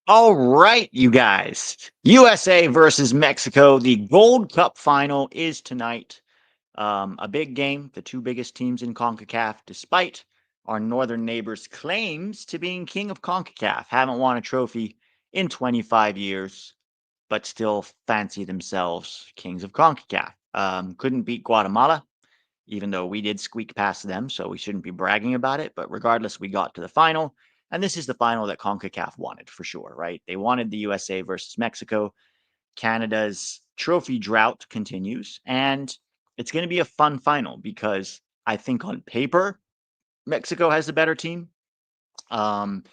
All right, you guys. USA versus Mexico. The Gold Cup final is tonight. A big game, the two biggest teams in CONCACAF, despite our northern neighbors' claims to being king of CONCACAF. Haven't won a trophy in 25 years, but still fancy themselves kings of CONCACAF. Couldn't beat Guatemala, even though we did squeak past them, so we shouldn't be bragging about it. But regardless, we got to the final. And this is the final that CONCACAF wanted for sure, right? They wanted the USA versus Mexico. Canada's trophy drought continues. And it's going to be a fun final because I think on paper, Mexico has the better team. Um,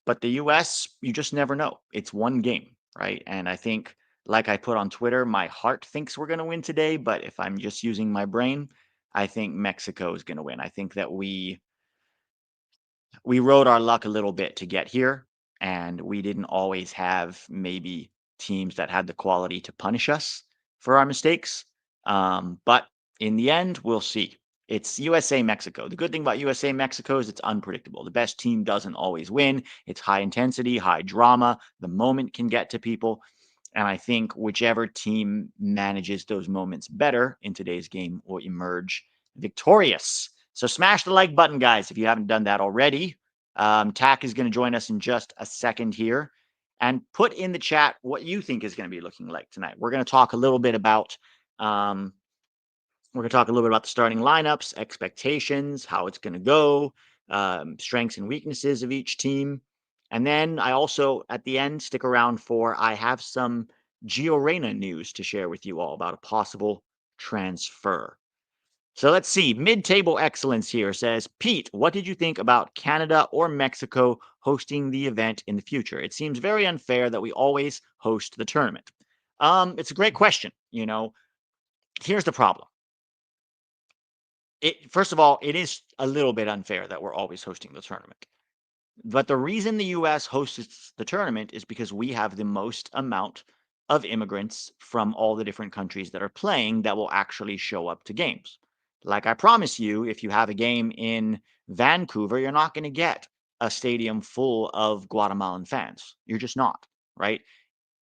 but the US, you just never know. It's one game, right? And I think, like I put on Twitter, my heart thinks we're going to win today. But if I'm just using my brain, I think Mexico is going to win. I think that we rode our luck a little bit to get here, and we didn't always have maybe teams that had the quality to punish us for our mistakes. But in the end, we'll see. It's USA Mexico. The good thing about USA Mexico is it's unpredictable. The best team doesn't always win. It's high intensity, high drama. The moment can get to people. And I think whichever team manages those moments better in today's game will emerge victorious. So smash the like button, guys, if you haven't done that already. Tac is going to join us in just a second here. And put in the chat what you think is going to be looking like tonight. We're going to talk a little bit about the starting lineups, expectations, how it's going to go, strengths and weaknesses of each team. And then I also, at the end, stick around for I have some Gio Reyna news to share with you all about a possible transfer. So let's see. Mid-table excellence here says, Pete, what did you think about Canada or Mexico hosting the event in the future? It seems very unfair that we always host the tournament. It's a great question. Here's the problem. First of all, it is a little bit unfair that we're always hosting the tournament. But the reason the US hosts the tournament is because we have the most amount of immigrants from all the different countries that are playing that will actually show up to games. Like I promise you, if you have a game in Vancouver, you're not going to get a stadium full of Guatemalan fans. You're just not, right?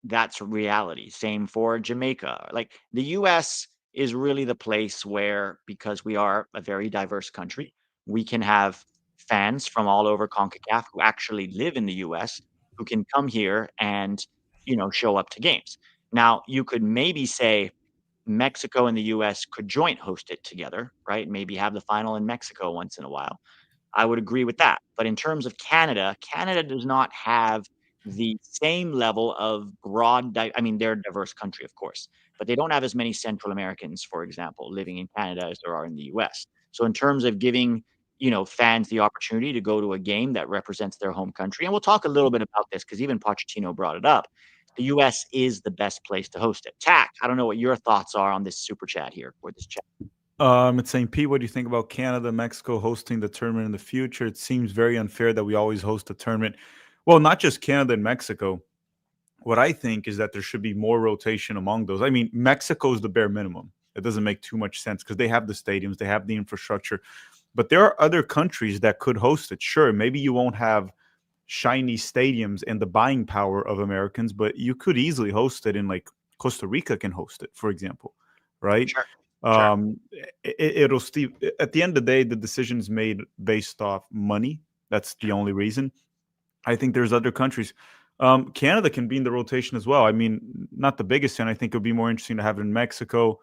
That's reality. Same for Jamaica. Like the US is really the place where, because we are a very diverse country, we can have fans from all over CONCACAF who actually live in the US who can come here and, show up to games. Now, you could maybe say Mexico and the US could joint host it together, right? Maybe have the final in Mexico once in a while. I would agree with that. But in terms of Canada, Canada does not have the same level of I mean, they're a diverse country, of course, but they don't have as many Central Americans, for example, living in Canada as there are in the US. So in terms of giving, fans the opportunity to go to a game that represents their home country, and we'll talk a little bit about this because even Pochettino brought it up. The US is the best place to host it. Tac, I don't know what your thoughts are on this super chat here or this chat. It's saying, Pete, what do you think about Canada, Mexico hosting the tournament in the future? It seems very unfair that we always host a tournament. Well, not just Canada and Mexico. What I think is that there should be more rotation among those. I mean, Mexico is the bare minimum. It doesn't make too much sense because they have the stadiums, they have the infrastructure. But there are other countries that could host it. Sure, maybe you won't have shiny stadiums and the buying power of Americans, but you could easily host it in like Costa Rica can host it, for example, right? Sure. Sure. Um, it'll still at the end of the day, the decision is made based off money. That's the only reason. I think there's other countries. Canada can be in the rotation as well. I mean, not the biggest one. I think it would be more interesting to have it in Mexico,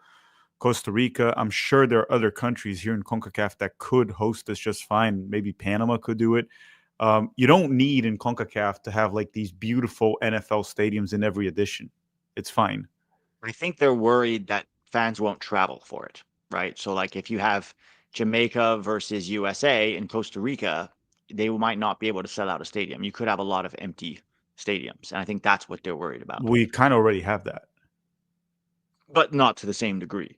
Costa Rica. I'm sure there are other countries here in CONCACAF that could host this just fine. Maybe Panama could do it. You don't need in CONCACAF to have like these beautiful NFL stadiums in every edition. It's fine. I think they're worried that fans won't travel for it, right? So, like, if you have Jamaica versus USA in Costa Rica, they might not be able to sell out a stadium. You could have a lot of empty stadiums, and I think that's what they're worried about, We kind of already have that. but not to the same degree.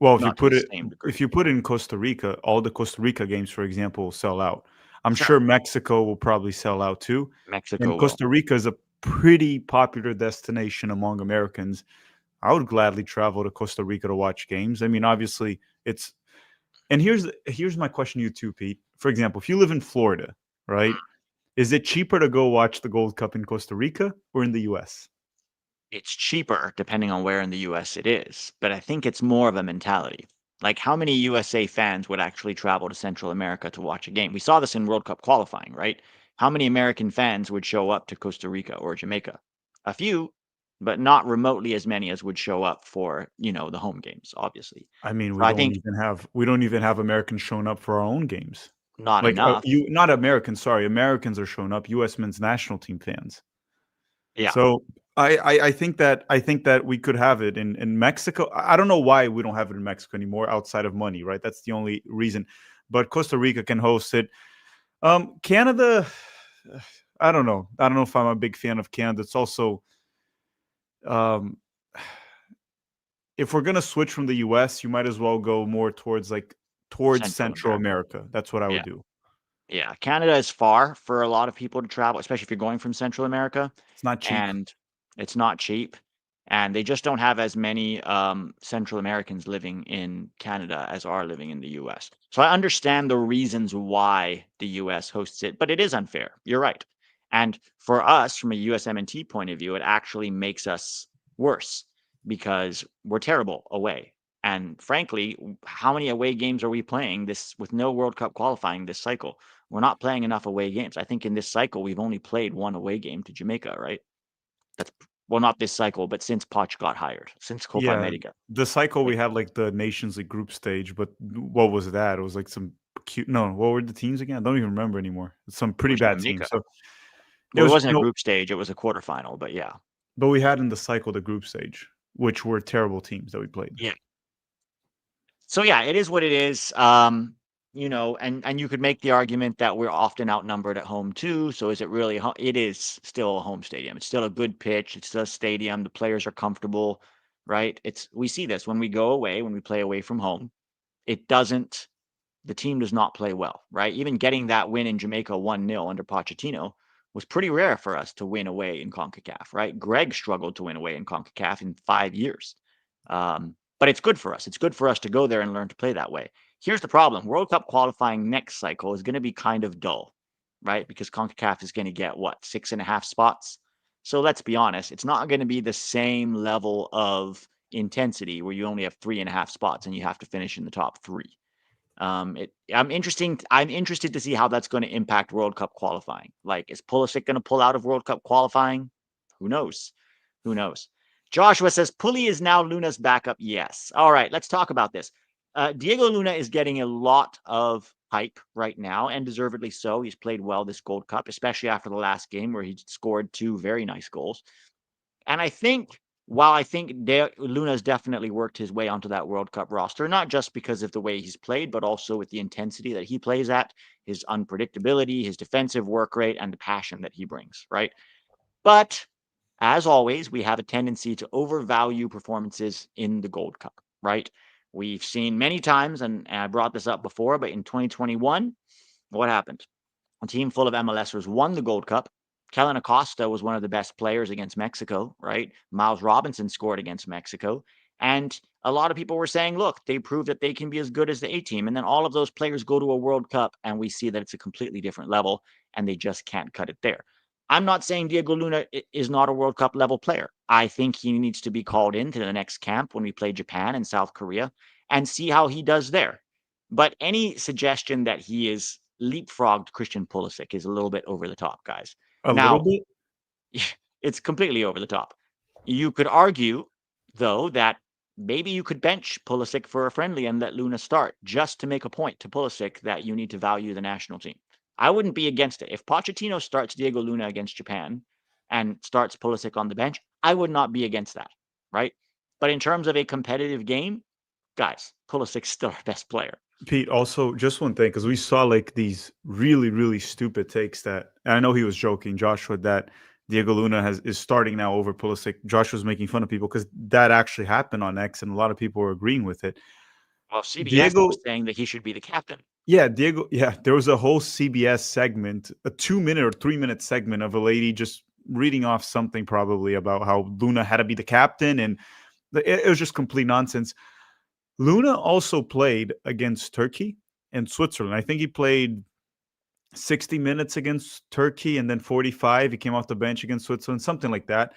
Well, Not to the same if degree. you put it in Costa Rica, all the Costa Rica games, for example, will sell out. I'm Sure, sure Mexico will probably sell out too. Mexico And will. Costa Rica is a pretty popular destination among Americans. I would gladly travel to Costa Rica to watch games. I mean, obviously, it's and here's my question to you too, Pete. For example, if you live in Florida, right? Is it cheaper to go watch the Gold Cup in Costa Rica or in the US? It's cheaper depending on where in the US it is, but I think it's more of a mentality. Like, how many USA fans would actually travel to Central America to watch a game? We saw this in World Cup qualifying, right? How many American fans would show up to Costa Rica or Jamaica? A few, but not remotely as many as would show up for, the home games, obviously. I mean, So I think we don't even have Americans showing up for our own games. not Like, enough. you not Americans, sorry, Americans are showing up, US men's national team fans. Yeah, So, I think that we could have it in Mexico. I don't know why we don't have it in Mexico anymore outside of money, right? That's the only reason. But Costa Rica can host it. Canada, I don't know. I don't know if I'm a big fan of Canada. It's also, um, if we're gonna switch from the US, you might as well go more towards towards Central Central America. America. That's what I would Yeah. do. Yeah, Canada is far for a lot of people to travel, especially if you're going from Central America, It's not cheap. and it's not cheap, and they just don't have as many, Central Americans living in Canada as are living in the US. So I understand the reasons why the US hosts it, but it is unfair. You're right. And for us, from a USMNT point of view, it actually makes us worse because we're terrible away. And frankly, how many away games are we playing this with no World Cup qualifying this cycle? We're not playing enough away games. I think in this cycle we've only played one away game to Jamaica, right? That's well, not this cycle, but since Poch got hired, since Copa Yeah, America. the cycle we Like, had like the Nations League group stage, but what was that? It was like some cute. No, what were the teams again? I don't even remember anymore. Some it pretty was bad teams. Jamaica. So it Well, it was wasn't a no, group stage; it was a quarterfinal. But yeah, but we had in the cycle the group stage, which were terrible teams that we played. yeah. So yeah, it is what it is. And you could make the argument that we're often outnumbered at home too. So is it really? It is still a home stadium. It's still a good pitch. It's still a stadium. The players are comfortable, right? We see this when we go away, when we play away from home. It doesn't the team does not play well, right? Even getting that win in Jamaica 1-0 under Pochettino was pretty rare for us to win away in CONCACAF, right? Greg struggled to win away in CONCACAF in 5 years. But it's good for us. It's good for us to go there and learn to play that way. Here's the problem: World Cup qualifying next cycle is going to be kind of dull, right? Because CONCACAF is going to get what, 6.5 spots? So let's be honest, it's not going to be the same level of intensity where you only have 3.5 spots and you have to finish in the top three. I'm interested to see how that's going to impact World Cup qualifying. Like, is Pulisic going to pull out of World Cup qualifying? Who knows? Who knows? Joshua says Pulley is now Luna's backup. Yes. All right, let's talk about this. Diego Luna is getting a lot of hype right now, and deservedly so. He's played well this Gold Cup, especially after the last game where he scored two very nice goals. And I think while I think Luna's definitely worked his way onto that World Cup roster, not just because of the way he's played, but also with the intensity that he plays at, his unpredictability, his defensive work rate, and the passion that he brings, right? But as always, we have a tendency to overvalue performances in the Gold Cup, right? We've seen many times, and I brought this up before, but in 2021, what happened? A team full of MLSers won the Gold Cup. Kellen Acosta was one of the best players against Mexico, right? Miles Robinson scored against Mexico. And a lot of people were saying, look, they proved that they can be as good as the A team. And then all of those players go to a World Cup, and we see that it's a completely different level, and they just can't cut it there. I'm not saying Diego Luna is not a World Cup level player. I think he needs to be called into the next camp when we play Japan and South Korea and see how he does there. But any suggestion that he is leapfrogged Christian Pulisic is a little bit over the top, guys. A little Now, bit. it's completely over the top. You could argue, though, that maybe you could bench Pulisic for a friendly and let Luna start just to make a point to Pulisic that you need to value the national team. I wouldn't be against it. If Pochettino starts Diego Luna against Japan and starts Pulisic on the bench, I would not be against that, right? But in terms of a competitive game, guys, Pulisic's still our best player. Pete, also just one thing, because we saw like these really, really stupid takes that, and I know he was joking, Joshua, that Diego Luna is starting now over Pulisic. Josh was making fun of people because that actually happened on X, and a lot of people were agreeing with it. Well, CBS Diego, was saying that he should be the captain. yeah, there was a whole CBS segment, a 2 minute or 3 minute segment of a lady just reading off something probably about how Luna had to be the captain, and it was just complete nonsense. Luna also played against Turkey and Switzerland. I think he played 60 minutes against Turkey and then 45. He came off the bench against Switzerland, something like that.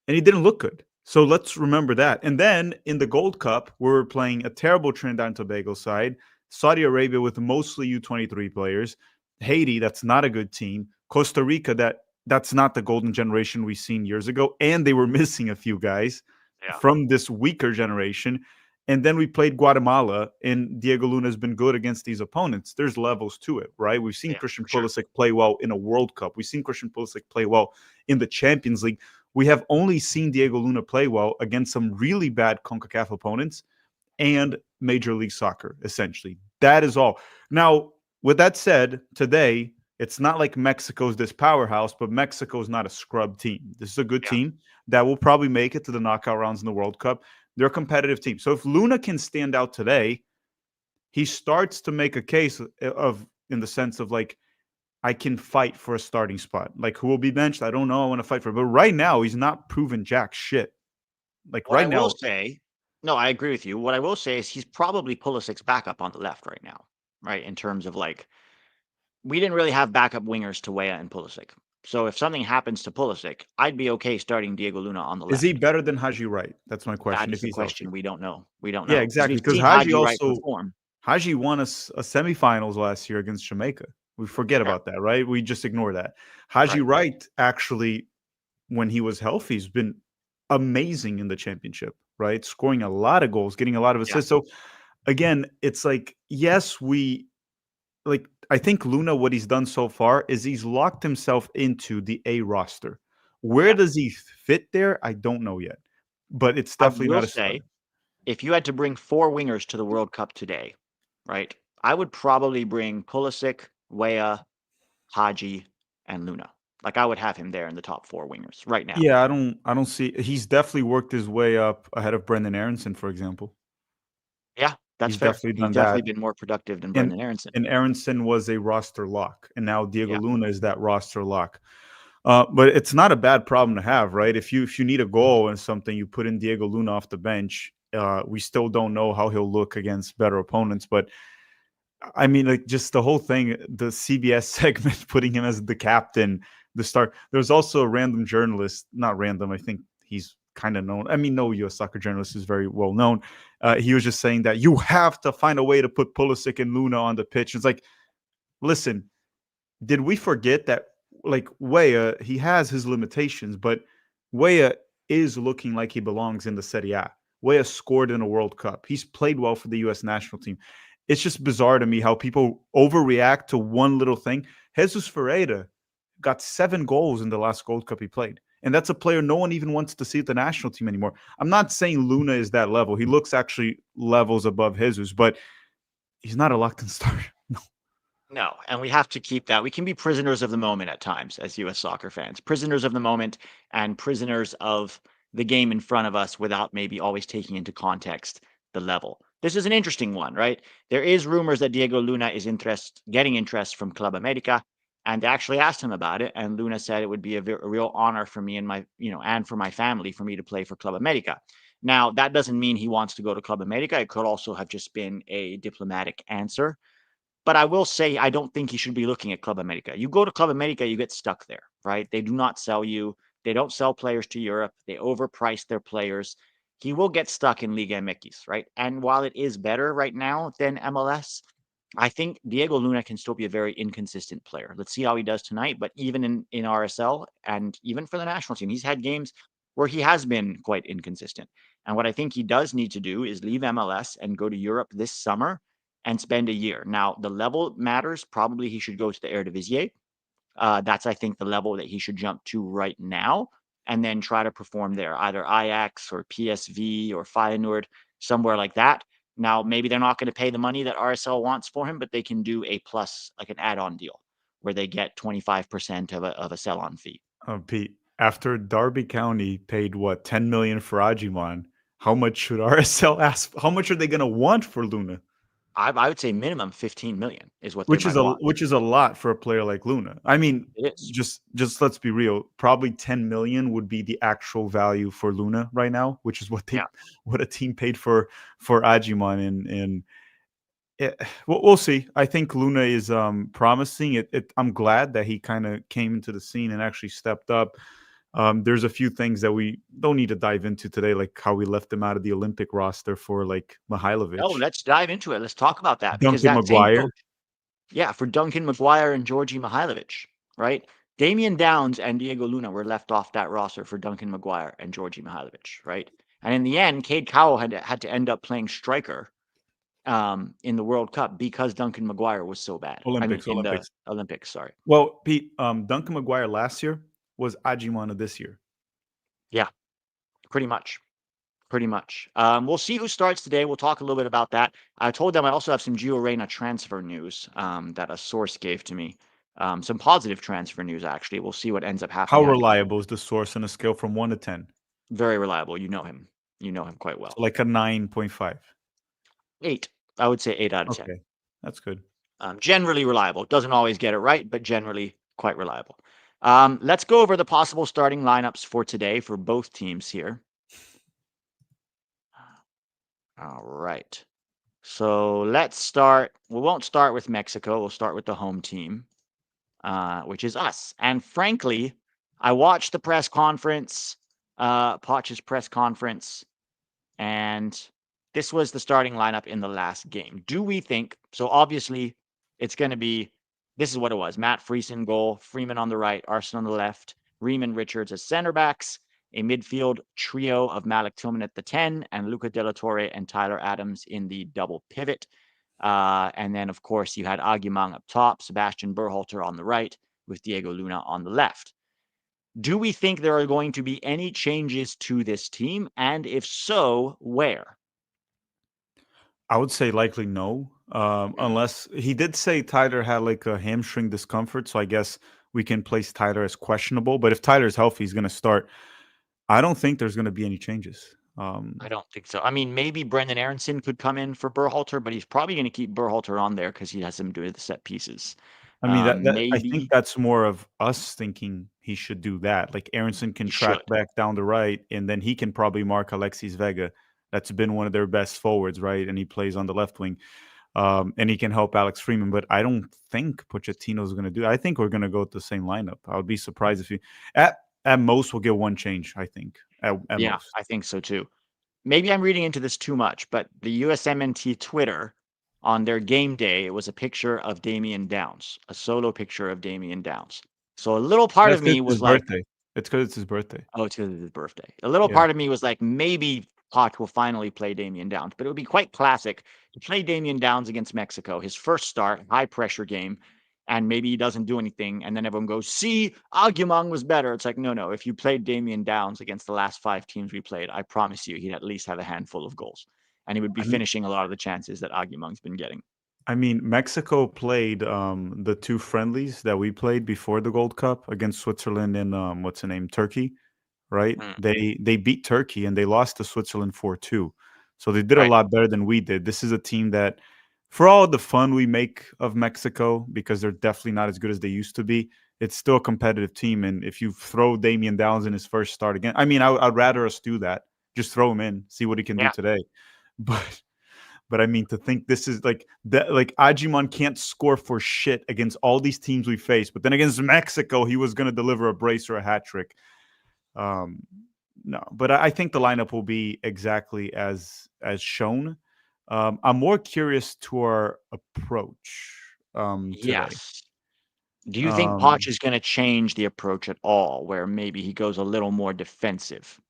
And he didn't look good. So let's remember that. And then in the Gold Cup, we were playing a terrible Trinidad and Tobago side, Saudi Arabia with mostly U23 players, Haiti, that's not a good team, Costa Rica, that's not the golden generation we seen years ago, and they were missing a few guys Yeah, from this weaker generation. And then we played Guatemala, and Diego Luna has been good against these opponents. There's levels to it, right? We've seen yeah, Christian for sure. Pulisic play well in a World Cup. We've seen Christian Pulisic play well in the Champions League. We have only seen Diego Luna play well against some really bad CONCACAF opponents and Major League Soccer, essentially. That is all. Now, with that said, today, it's not like Mexico's this powerhouse, but Mexico's not a scrub team. This is a good Yeah, team that will probably make it to the knockout rounds in the World Cup. They're a competitive team. So if Luna can stand out today, he starts to make a case of, in the sense of like, I can fight for a starting spot. Like, who will be benched? I don't know. I want to fight for it. But right now, he's not proven jack shit. Like, what right I will now, say, no, I agree with you. What I will say is he's probably Pulisic's backup on the left right now, right? In terms of like, we didn't really have backup wingers to Weah and Pulisic. So if something happens to Pulisic, I'd be okay starting Diego Luna on the is he left. better than Haji Wright? That's my That question, if is the he's healthy. question we don't know. We don't Yeah, know because exactly. we've Because seen Haji Haji Wright also, perform. Haji won us a semifinals last year against Jamaica. We forget Yeah, about that, right? We just ignore that. Haji right. Wright, actually, when he was healthy, has been amazing in the championship, right? Scoring a lot of goals, getting a lot of Yeah, assists. So, again, it's like, yes, we like I think Luna, what he's done so far is he's locked himself into the A roster. Where yeah. does he fit there? I don't know yet, but it's I definitely will not a say, stud. if you had to bring four wingers to the World Cup today, right? I would probably bring Pulisic, Weah, Haji, and Luna. Like I would have him there in the top four wingers right now. Yeah, I don't see. He's definitely worked his way up ahead of Brendan Aronson, for example. Yeah, that's He's fair. definitely He's done definitely that. been more productive than And Brendan Aronson. and Aronson was a roster lock, and now Diego Yeah, Luna is that roster lock. But it's not a bad problem to have, right? If you need a goal and something, you put in Diego Luna off the bench. We still don't know how he'll look against better opponents, but I mean, like, just the whole thing, the CBS segment putting him as the captain, the start. There's also a random journalist, not random. I think he's kind of known. I mean, no U.S. soccer journalist is very well known. He was just saying that you have to find a way to put Pulisic and Luna on the pitch. It's like, listen, did we forget that, like, Weah, he has his limitations, but Weah is looking like he belongs in the Serie A. Weah scored in a World Cup. He's played well for the U.S. national team. It's just bizarre to me how people overreact to one little thing. Jesus Ferreira got 7 goals in the last Gold Cup he played. And that's a player no one even wants to see at the national team anymore. I'm not saying Luna is that level. He looks actually levels above Jesus, but he's not a locked in starter. No. no, and we have to keep that. We can be prisoners of the moment at times as US soccer fans, prisoners of the moment and prisoners of the game in front of us without maybe always taking into context the level. This is an interesting one, right? There is rumors that Diego Luna is getting interest from Club America, and they actually asked him about it, and Luna said it would be a real honor for me and my, and for my family for me to play for Club America. Now, that doesn't mean he wants to go to Club America. It could also have just been a diplomatic answer, but I will say I don't think you should be looking at Club America. You go to Club America, you get stuck there, right? They do not sell you. They don't sell players to Europe. They overprice their players. He will get stuck in Liga MX, right? And while it is better right now than MLS, I think Diego Luna can still be a very inconsistent player. Let's see how he does tonight. But even in RSL and even for the national team, he's had games where he has been quite inconsistent. And what I think he does need to do is leave MLS and go to Europe this summer and spend a year. Now, the level matters. Probably he should go to the Eredivisie. That's, I think, the level that he should jump to right now and then try to perform there, either Ajax or PSV or Feyenoord, somewhere like that. Now, maybe they're not going to pay the money that RSL wants for him, but they can do a plus, like an add-on deal where they get 25% of a sell-on fee. Pete, after Derby County paid what 10 million for Ajiman, how much should RSL ask? How much are they going to want for Luna? I would say minimum 15 million is what they Which is might a want. which is a lot for a player like Luna. I mean, It is. just let's be real. Probably 10 million would be the actual value for Luna right now, which is what Yeah. a team paid for Ajiman, and Yeah, we'll see. I think Luna is promising. I'm glad that he kind of came into the scene and actually stepped up. There's a few things that we don't need to dive into today, like how we left him out of the Olympic roster for like Oh, Mihailovic, let's dive into it. Let's talk about that because Duncan that same McGuire. coach, yeah, for Duncan McGuire and Georgie Mihailovic, right? Damian Downs and Diego Luna were left off that roster for Duncan McGuire and Georgie Mihailovic, right? And in the end, Cade Cowell had to end up playing striker in the World Cup because Duncan McGuire was so bad. I mean, Olympics, in the Olympics. Olympics, sorry. Well, Pete, Duncan McGuire last year was Ajimana this year. Yeah, pretty much. Pretty much. We'll see who starts today. We'll talk a little bit about that. I told them I also have some Gio Reyna transfer news that a source gave to me. Some positive transfer news, actually. We'll see what ends up How happening. reliable is the source on a scale from 1 to 10? Very reliable. You know him. You know him quite So well. like a 9.5. 8. I would say 8 out of 10. Okay, that's good. Generally reliable. Doesn't always get it right, but generally quite reliable. Let's go over the possible starting lineups for today for both teams here. All right. So let's start. We won't start with Mexico. We'll start with the home team, which is us. And frankly, I watched the press conference, Potch's press conference, and this was the starting lineup in the last game. Do we think so? Obviously, it's going to be this is what it was: Matt Friesen goal, Freeman on the right, Arson on the left, Riemann Richards as center backs, a midfield trio of Malik Tillman at the 10, and Luca De La Torre and Tyler Adams in the double pivot. And then, of course, you had Aguimang up top, Sebastian Berhalter on the right, with Diego Luna on the left. Do we think there are going to be any changes to this team? And if so, where? I would say likely no, unless he did say Tyler had like a hamstring discomfort. So I guess we can place Tyler as questionable. But if Tyler's healthy, he's going to start. I don't think there's going to be any changes. I don't think so. I mean, maybe Brendan Aronson could come in for Berhalter, but he's probably going to keep Berhalter on there because he has him doing the set pieces. I mean that I think Maybe that's more of us thinking he should do that. Like Aronson can he track should. back down the right, and then he can probably mark Alexis Vega. That's been one of their best forwards, right? And he plays on the left wing. And he can help Alex Freeman. But I don't think Pochettino's going to do. I think we're going to go with the same lineup. I would be surprised if he at most we'll get one change. I think at Yeah, most. I think so too. Maybe I'm reading into this too much, but the USMNT Twitter on their game day, it was a picture of Damian Downs, a solo picture of Damian Downs. So a little part That's of me his was like, birthday. It's because it's his birthday. oh, it's because it's his birthday. A little Yeah. part of me was like, maybe Poch will finally play Damian Downs, but it would be quite classic to play Damian Downs against Mexico, his first start, high pressure game, and maybe he doesn't do anything, and then everyone goes, see, Aguimang was better. It's like, no, no. If you played Damian Downs against the last 5 teams we played, I promise you he'd at least have a handful of goals. And he would be I mean, finishing a lot of the chances that Aguimang's been getting. Mexico played the two friendlies that we played before the Gold Cup against Switzerland and what's the name, Turkey, right? Mm, They beat Turkey and they lost to Switzerland 4-2. So they did a right. lot better than we did. This is a team that, for all the fun we make of Mexico, because they're definitely not as good as they used to be, it's still a competitive team. And if you throw Damian Downs in his first start again, I mean, I'd rather us do that. Just throw him in, see what he can do Yeah. today. But I mean, to think this is like that, like Ajimon can't score for shit against all these teams we face, but then against Mexico, he was going to deliver a brace or a hat trick. Um, no, but I think the lineup will be exactly as shown. I'm more curious to our approach today. Yes. Do you think Poch Um, is going to change the approach at all, where maybe he goes a little more defensive?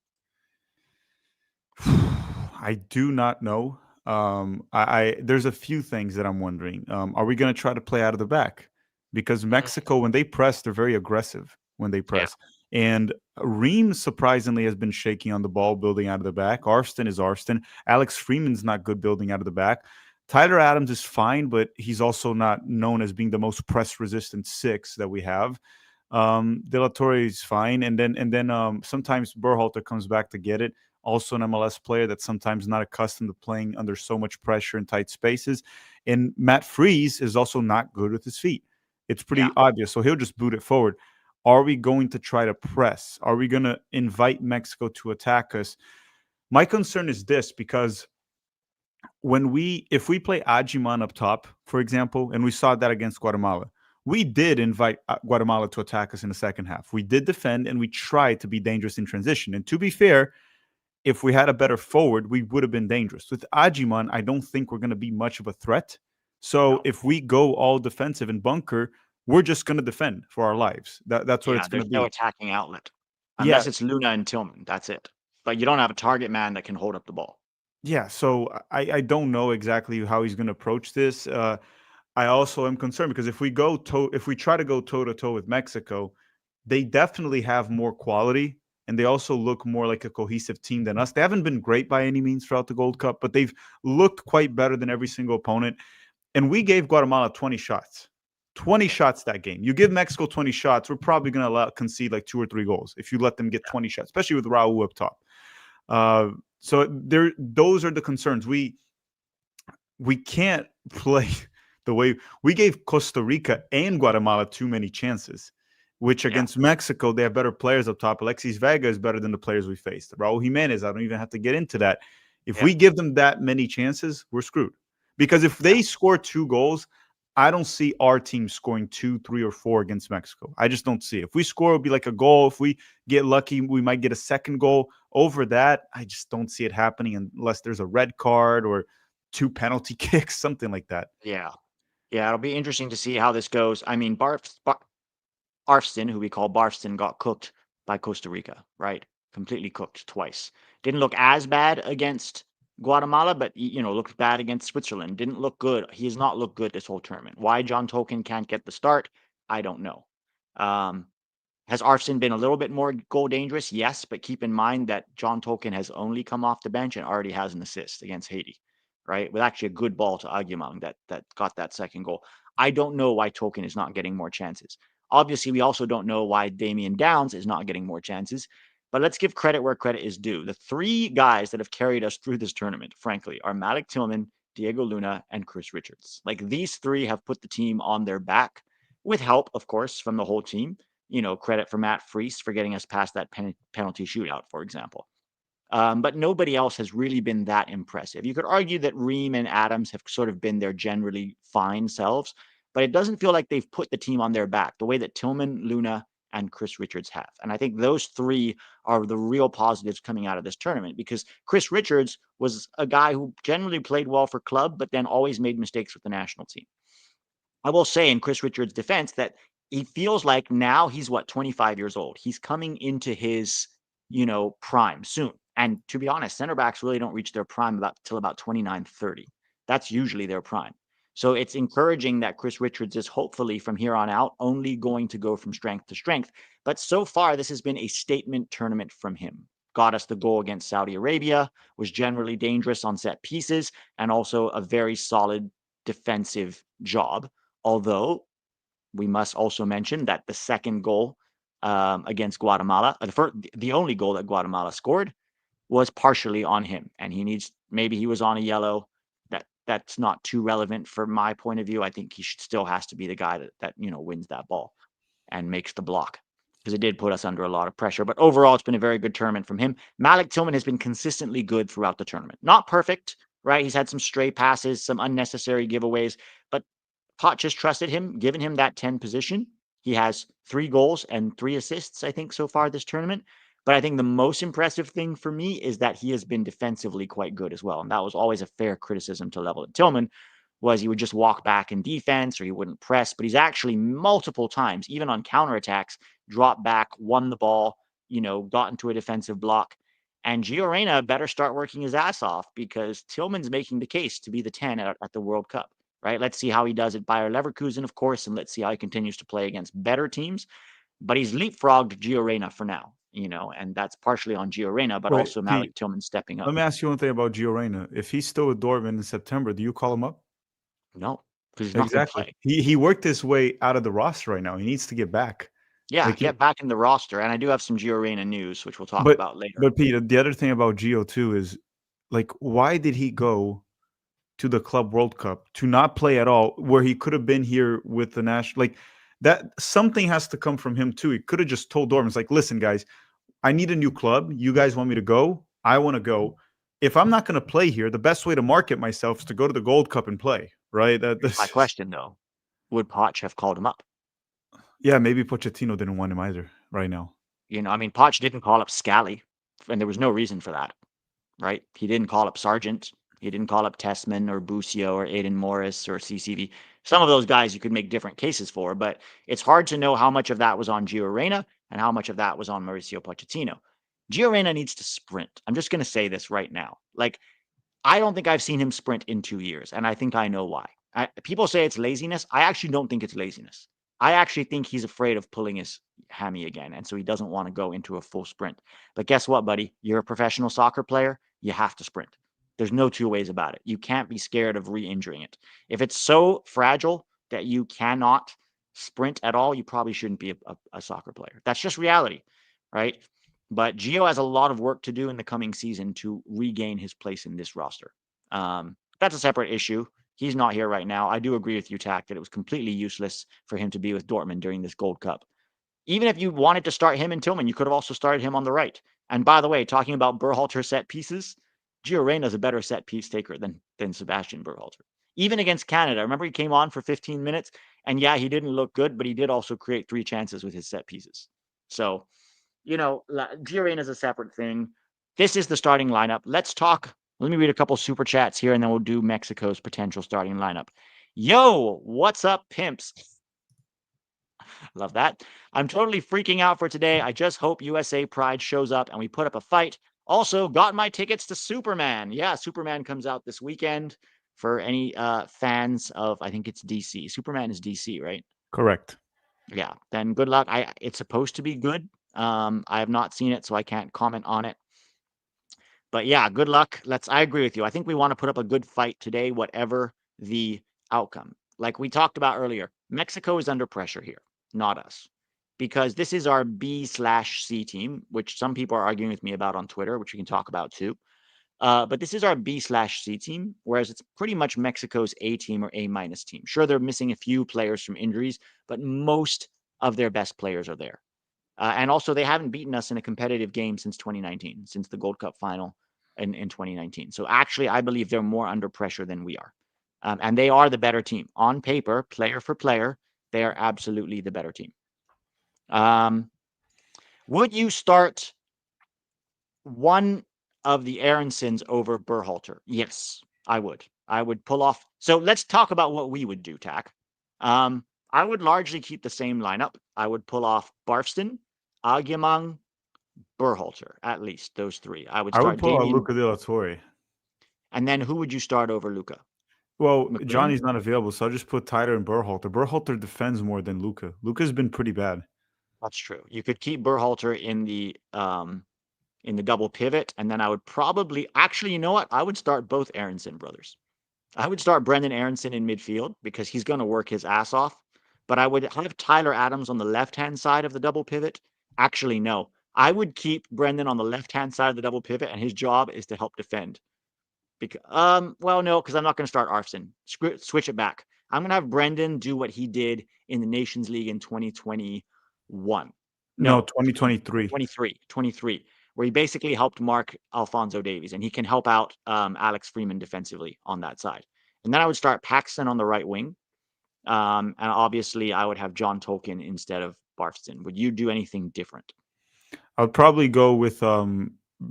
I do not know. I there's a few things that I'm wondering. Are we going to try to play out of the back? Because Mm, Mexico, when they press, they're very aggressive when they yeah. press. And Ream surprisingly has been shaky on the ball, building out of the back. Arston is Arston. Alex Freeman's not good building out of the back. Tyler Adams is fine, but he's also not known as being the most press resistant 6 that we have. De La Torre is fine, and then sometimes Berhalter comes back to get it, also an MLS player that's sometimes not accustomed to playing under so much pressure in tight spaces. And Matt Freeze is also not good with his feet. It's Yeah. pretty obvious. So he'll just boot it forward. Are we going to try to press? Are we going to invite Mexico to attack us? My concern is this because if we play Ajiman up top, for example, and we saw that against Guatemala, we did invite Guatemala to attack us in the second half. We did defend and we tried to be dangerous in transition. And to be fair, if we had a better forward, we would have been dangerous. With Ajiman, I don't think we're going to be much of a threat. So No. if we go all defensive and bunker, we're just going to defend for our lives. That's what Yeah, it's going to there's no be. attacking outlet Yeah, unless it's Luna and Tillman. That's it. But you don't have a target man that can hold up the ball. yeah. So I don't know exactly how he's going to approach this. I also am concerned because if we try to go toe to toe with Mexico, they definitely have more quality and they also look more like a cohesive team than us. They haven't been great by any means throughout the Gold Cup, but they've looked quite better than every single opponent. And we gave Guatemala 20 shots. 20 Yeah, shots that game. You give Mexico 20 shots, we're probably going to concede like 2 or 3 goals if you let them get 20 shots, especially with Raul up top. Uh, so those are the concerns. We can't play the way we gave Costa Rica and Guatemala too many chances, which yeah, against Mexico, they have better players up top. Alexis Vega is better than the players we faced. Raul Jimenez, I don't even have to get into that. If yeah, we give them that many chances, we're screwed. Because if yeah, they score 2 goals, I don't see our team scoring 2, 3, or 4 against Mexico. I just don't see it. If we score, it'll be like a goal. If we get lucky, we might get a second goal. Over that, I just don't see it happening unless there's a red card or 2 penalty kicks, something like that. yeah. Yeah, it'll be interesting to see how this goes. I mean, Arfston, who we call Barfston, got cooked by Costa Rica, right? Completely cooked twice. Didn't look as bad against Guatemala, but looked bad against Switzerland. Didn't look good. He has not looked good this whole tournament. Why John Tolkien can't get the start, I don't know. Um, has Arfson been a little bit more goal dangerous? Yes, but keep in mind that John Tolkien has only come off the bench and already has an assist against Haiti, right? With actually a good ball to Aguimang that got that second goal. I don't know why Tolkien is not getting more chances. Obviously, we also don't know why Damian Downs is not getting more chances. But let's give credit where credit is due. The three guys that have carried us through this tournament, frankly, are Malik Tillman, Diego Luna, and Chris Richards. Like these three have put the team on their back with help, of course, from the whole team. Credit for Matt Freese for getting us past that penalty shootout, for example. But nobody else has really been that impressive. You could argue that Ream and Adams have sort of been their generally fine selves, but it doesn't feel like they've put the team on their back the way that Tillman, Luna, and Chris Richards have. And I think those three are the real positives coming out of this tournament because Chris Richards was a guy who generally played well for club, but then always made mistakes with the national team. I will say in Chris Richards' defense that he feels like now he's 25 years old. He's coming into his, prime soon. And to be honest, center backs really don't reach their prime about 29, 30. That's usually their prime. So it's encouraging that Chris Richards is hopefully from here on out only going to go from strength to strength. But so far, this has been a statement tournament from him. Got us the goal against Saudi Arabia, was generally dangerous on set pieces, and also a very solid defensive job. Although we must also mention that the second goal against Guatemala, the only goal that Guatemala scored, was partially on him, and maybe he was on a yellow. That's not too relevant from my point of view. I think he still has to be the guy that wins that ball and makes the block because it did put us under a lot of pressure. But overall, it's been a very good tournament from him. Malik Tillman has been consistently good throughout the tournament. Not perfect, right? He's had some stray passes, some unnecessary giveaways, but Potch has trusted him, given him that 10 position. He has 3 goals and 3 assists, I think, so far this tournament. But I think the most impressive thing for me is that he has been defensively quite good as well. And that was always a fair criticism to level at Tillman, was he would just walk back in defense or he wouldn't press. But he's actually multiple times, even on counterattacks, dropped back, won the ball, got into a defensive block. And Gio Reyna better start working his ass off because Tillman's making the case to be the 10 at the World Cup, right? Let's see how he does at Bayer Leverkusen, of course, and let's see how he continues to play against better teams. But he's leapfrogged Gio Reyna for now, and that's partially on Gio Reyna, but Wait, also Malik Pete, Tillman stepping let up. me ask you one thing about Gio Reyna. If he's still with Dortmund in September, do you call him up? No, because he's not going to Exactly. play. He worked his way out of the roster right now. He needs to get back. Yeah, Like, get back in the roster. And I do have some Gio Reyna news, which we'll talk but about later. but Pete, the other thing about Gio too is like, why did he go to the Club World Cup to not play at all, where he could have been here with the national? Like that, something has to come from him too. He could have just told Dortmund, like, listen, guys, I need a new club. You guys want me to go? I want to go. if I'm not going to play here, the best way to market myself is to go to the Gold Cup and play, right? Here's my question, though. Would Poch have called him up? Yeah, maybe Pochettino didn't want him either right now. I mean, Poch didn't call up Scally, and there was no reason for that, right? He didn't call up Sargent. He didn't call up Tessman or Busio or Aiden Morris or CCV. Some of those guys you could make different cases for, but it's hard to know how much of that was on Gio Reyna and how much of that was on Mauricio Pochettino. Gio Reyna needs to sprint. I'm just going to say this right now. Like, I don't think I've seen him sprint in 2 years, and I think I know why. People say it's laziness. I actually don't think it's laziness. I actually think he's afraid of pulling his hammy again, and so he doesn't want to go into a full sprint. But guess what, buddy? You're a professional soccer player. You have to sprint. There's no two ways about it. You can't be scared of re-injuring it. If it's so fragile that you cannot sprint at all, you probably shouldn't be a soccer player. That's just reality, right? But Gio has a lot of work to do in the coming season to regain his place in this roster. That's a separate issue. He's not here right now. I do agree with you, Tac, that it was completely useless for him to be with Dortmund during this Gold Cup. Even if you wanted to start him and Tillman, you could have also started him on the right. And by the way, talking about Berhalter set pieces, Gio Reyna is a better set piece taker than Sebastian Berhalter. Even against Canada, remember he came on for 15 minutes, and yeah, he didn't look good, but he did also create 3 chances with his set pieces. So Gio Reyna is a separate thing. This is the starting lineup. Let's talk. Let me read a couple super chats here, and then we'll do Mexico's potential starting lineup. Yo, what's up, pimps? Love that. I'm totally freaking out for today. I just hope USA Pride shows up and we put up a fight. Also, got my tickets to Superman. Yeah, Superman comes out this weekend for any fans of, I think it's DC. Superman is DC, right? Correct. Yeah, then good luck. It's supposed to be good. I have not seen it, so I can't comment on it. But yeah, good luck. I agree with you. I think we want to put up a good fight today, whatever the outcome. Like we talked about earlier, Mexico is under pressure here, not us. Because this is our B/C team, which some people are arguing with me about on Twitter, which we can talk about too. But this is our B/C team, whereas it's pretty much Mexico's A team or A- team. Sure, they're missing a few players from injuries, but most of their best players are there. And also, they haven't beaten us in a competitive game since 2019, since the Gold Cup final in 2019. So actually, I believe they're more under pressure than we are. And they are the better team. On paper, player for player, they are absolutely the better team. Would you start one of the Aaronsons over Berhalter? Yes, I would. I would pull off. So let's talk about what we would do, Tac. I would largely keep the same lineup. I would pull off Barfston, Agyemang, Berhalter, at least those 3. I would I would start pull out Damien, Luca De La Torre. and then who would you start over Luca? Well, McLean? Johnny's not available, so I'll just put Tyler and Berhalter. Berhalter defends more than Luca. Luca's been pretty bad. That's true. You could keep Berhalter in the double pivot, and then I would probably actually, you know what? I would start both Aronson brothers. I would start Brendan Aronson in midfield because he's going to work his ass off. But I would have Tyler Adams on the left-hand side of the double pivot. Actually, no. I would keep Brendan on the left-hand side of the double pivot, and his job is to help defend. Because, well, no, because I'm not going to start Arfson. Switch it back. I'm going to have Brendan do what he did in the Nations League in 2021. No, No, 2023. 23, where he basically helped mark Alfonso Davies, and he can help out Alex Freeman defensively on that side. And then I would start Paxton on the right wing. And obviously, I would have John Tolkien instead of Barfston. Would you do anything different? I would probably go with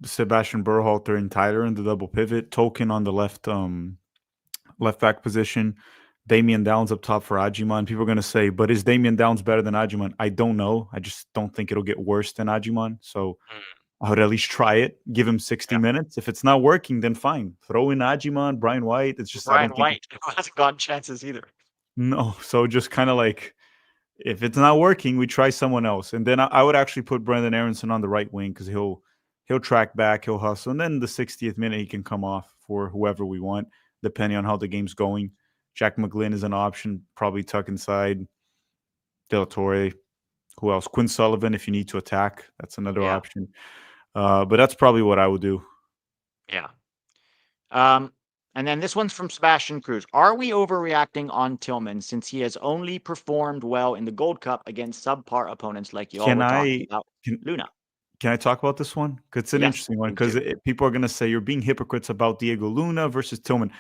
Sebastian Berhalter and Tyler in the double pivot. Token on the left back position. Damian Downs up top for Ajiman. People are going to say, but is Damian Downs better than Ajiman? I don't know. I just don't think it'll get worse than Ajiman. So I would at least try it. Give him 60 Yeah. minutes. If it's not working, then fine. Throw in Ajiman, Brian White. It's just, I Brian don't think. White, who hasn't gotten chances either. No. So just kind of like, if it's not working, we try someone else. And then I would actually put Brendan Aronson on the right wing because he'll track back, he'll hustle. And then the 60th minute, he can come off for whoever we want, depending on how the game's going. Jack McGlynn is an option, probably tuck inside. De La Torre. Who else? Quinn Sullivan, if you need to attack. That's another Yeah, option. But that's probably what I would do. yeah. Um, and then this one's from Sebastian Cruz. Are we overreacting on Tillman since he has only performed well in the Gold Cup against subpar opponents like y'all Can were talking I about can Luna? Can I talk about this one? 'Cause it's an Yes, interesting one please because do. people are going to say you're being hypocrites about Diego Luna versus Tillman.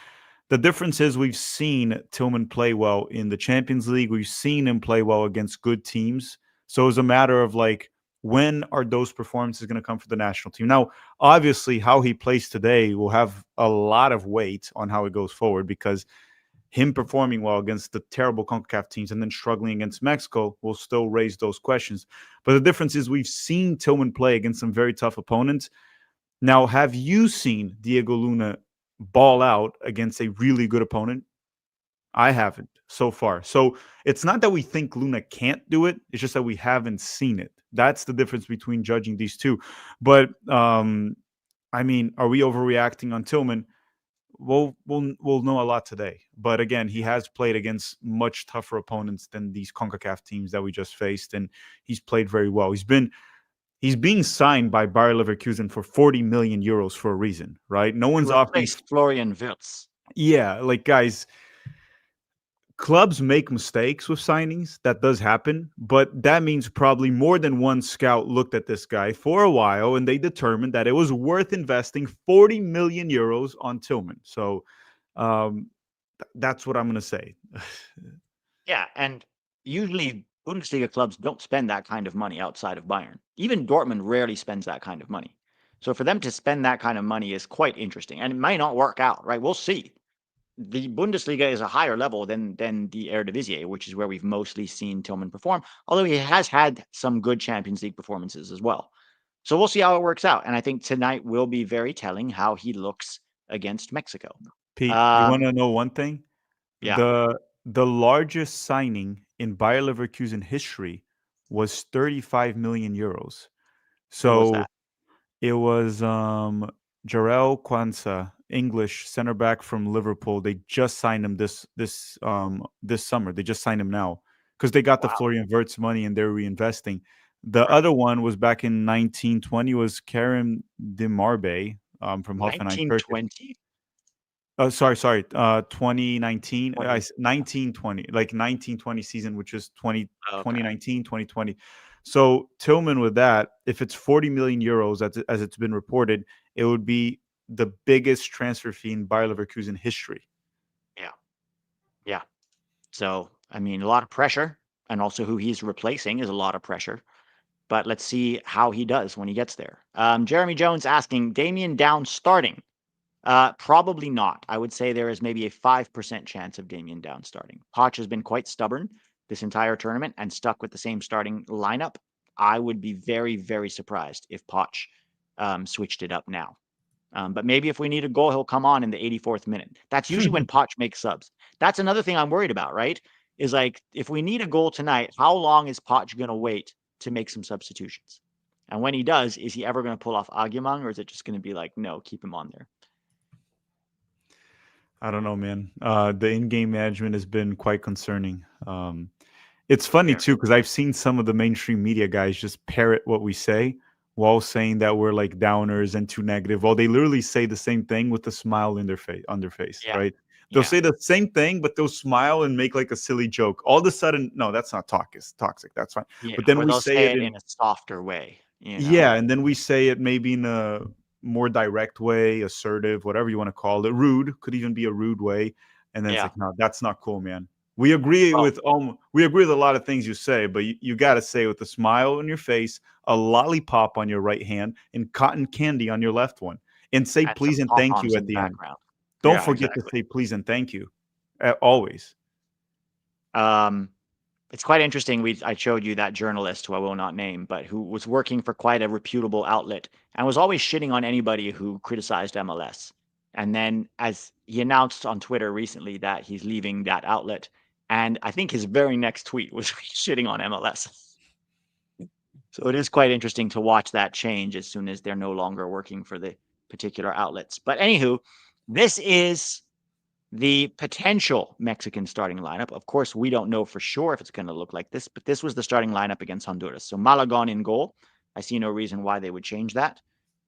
The difference is we've seen Tillman play well in the Champions League. We've seen him play well against good teams. So it's a matter of like, when are those performances going to come for the national team? Now, obviously, how he plays today will have a lot of weight on how it goes forward because him performing well against the terrible CONCACAF teams and then struggling against Mexico will still raise those questions. But the difference is we've seen Tillman play against some very tough opponents. Now, have you seen Diego Luna ball out against a really good opponent? I haven't so far. So it's not that we think Luna can't do it. It's just that we haven't seen it. That's the difference between judging these two. But I mean, are we overreacting on Tillman? We'll know a lot today. But again, he has played against much tougher opponents than these CONCACAF teams that we just faced, and he's played very well. He's being signed by Bayer Leverkusen for 40 million euros for a reason, right? No To one's offering. replace Florian Wirtz. Yeah, like guys, clubs make mistakes with signings. That does happen, but that means probably more than one scout looked at this guy for a while and they determined that it was worth investing 40 million euros on Tillman. So um, that's what I'm going to say. Yeah, and usually Bundesliga clubs don't spend that kind of money outside of Bayern. Even Dortmund rarely spends that kind of money. So for them to spend that kind of money is quite interesting, and it may not work out, right? We'll see. The Bundesliga is a higher level than the Eredivisie, which is where we've mostly seen Tillman perform. Although he has had some good Champions League performances as well. So we'll see how it works out, and I think tonight will be very telling how he looks against Mexico. Pete, you want Um, to know one thing? yeah, The largest signing in Bayer Leverkusen history was 35 million euros. who was So that? it was Jarell Quansah, English center back from Liverpool. They just signed him this summer. They just signed him now because they got the Wow, Florian Wirtz money and they're reinvesting. The right. other one was back in 1920 was Karim Demarbe from Hoffenheim, Turkish. 1920? Oh, sorry. 2019, 20. 1920, like 1920 season, which is Okay. 2019, 2020. So Tillman with that, if it's 40 million euros, as it's been reported, it would be the biggest transfer fee in Bayer Leverkusen history. Yeah. Yeah. So, I mean, a lot of pressure, and also who he's replacing is a lot of pressure. But let's see how he does when he gets there. Jeremy Jones asking, Damian Down starting? Probably not. I would say there is maybe a 5% chance of Damian Down starting. Poch has been quite stubborn this entire tournament and stuck with the same starting lineup. I would be very, very surprised if Poch switched it up now. But maybe if we need a goal, he'll come on in the 84th minute. That's usually when Poch makes subs. That's another thing I'm worried about, right? Is like, if we need a goal tonight, how long is Poch going to wait to make some substitutions? And when he does, is he ever going to pull off Agyemang, or is it just going to be like, no, keep him on there? I don't know, man. The in-game management has been quite concerning. It's funny Very. too because I've seen some of the mainstream media guys just parrot what we say while saying that we're like downers and too negative. While they literally say the same thing with a smile in their face, on their face, Yeah. right? They'll Yeah. say the same thing, but they'll smile and make like a silly joke. All of a sudden, no, that's not toxic. That's fine. Yeah. But then Or we they'll say say it it in in a softer way, you know? yeah, and then we say it maybe in a more direct way, assertive, whatever you want to call it. Rude could even be a rude way, and then it's Yeah. like, no, that's not cool, man. We agree with a lot of things you say, but you got to say with a smile on your face, a lollipop on your right hand, and cotton candy on your left one, and say And some please and pom thank you poms at in the the end. background. Don't Yeah, forget to exactly. say please and thank you, always. Um, it's quite interesting. I showed you that journalist who I will not name, but who was working for quite a reputable outlet and was always shitting on anybody who criticized MLS. And then, as he announced on Twitter recently that he's leaving that outlet, and I think his very next tweet was shitting on MLS. So it is quite interesting to watch that change as soon as they're no longer working for the particular outlets. But anywho, this is the potential Mexican starting lineup. Of course, we don't know for sure if it's going to look like this, but this was the starting lineup against Honduras. So Malagon in goal. I see no reason why they would change that.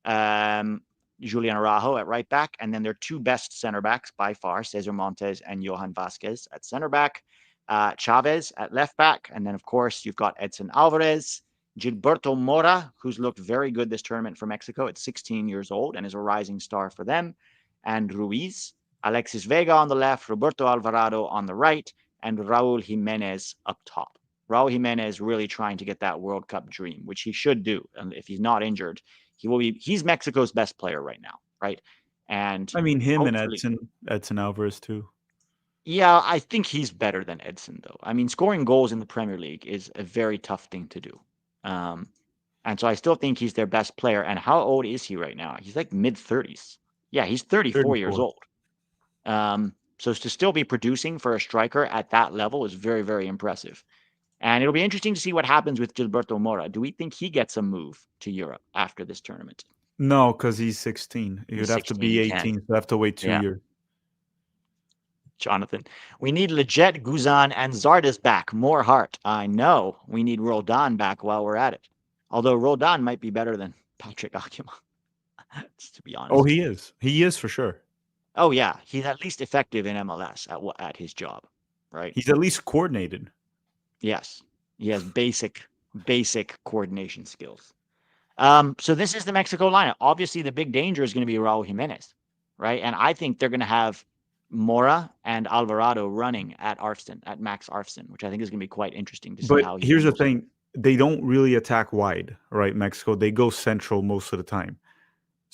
Um, Julian Araujo at right back, and then their two best center backs by far, Cesar Montes and Johan Vasquez at center back, Chavez at left back, and then of course you've got Edson Alvarez Gilberto Mora, who's looked very good this tournament for Mexico at 16 years old and is a rising star for them, and Ruiz, Alexis Vega on the left, Roberto Alvarado on the right, and Raul Jimenez up top. Raul Jimenez really trying to get that World Cup dream, which he should do. And if he's not injured, he's Mexico's best player right now, right? And I mean, him and hopefully, Edson Alvarez too. yeah, I think he's better than Edson, though. I mean, scoring goals in the Premier League is a very tough thing to do. Um, and so I still think he's their best player. And how old is he right now? He's like mid 30s. Yeah, he's 34 years 34. old. So to still be producing for a striker at that level is very, very impressive. And it'll be interesting to see what happens with Gilberto Mora. Do we think he gets a move to Europe after this tournament? No, because he's 16. He He's would have to 16 be again. 18, so I have to wait 2 Yeah, years. Jonathan. We need Leggett, Guzan, and Zardes back. More heart. I know. We need Roldan back while we're at it. Although Roldan might be better than Patrick Akima, to be Oh, honest. he is. He is for sure. Oh yeah, he's at least effective in MLS at his job, right? He's at least coordinated. Yes, he has basic coordination skills. So this is the Mexico lineup. Obviously, the big danger is going to be Raul Jimenez, right? And I think they're going to have Mora and Alvarado running at Max Arfson, which I think is going to be quite interesting to see But how he here's the handles it. thing: they don't really attack wide, right? Mexico, they go central most of the time.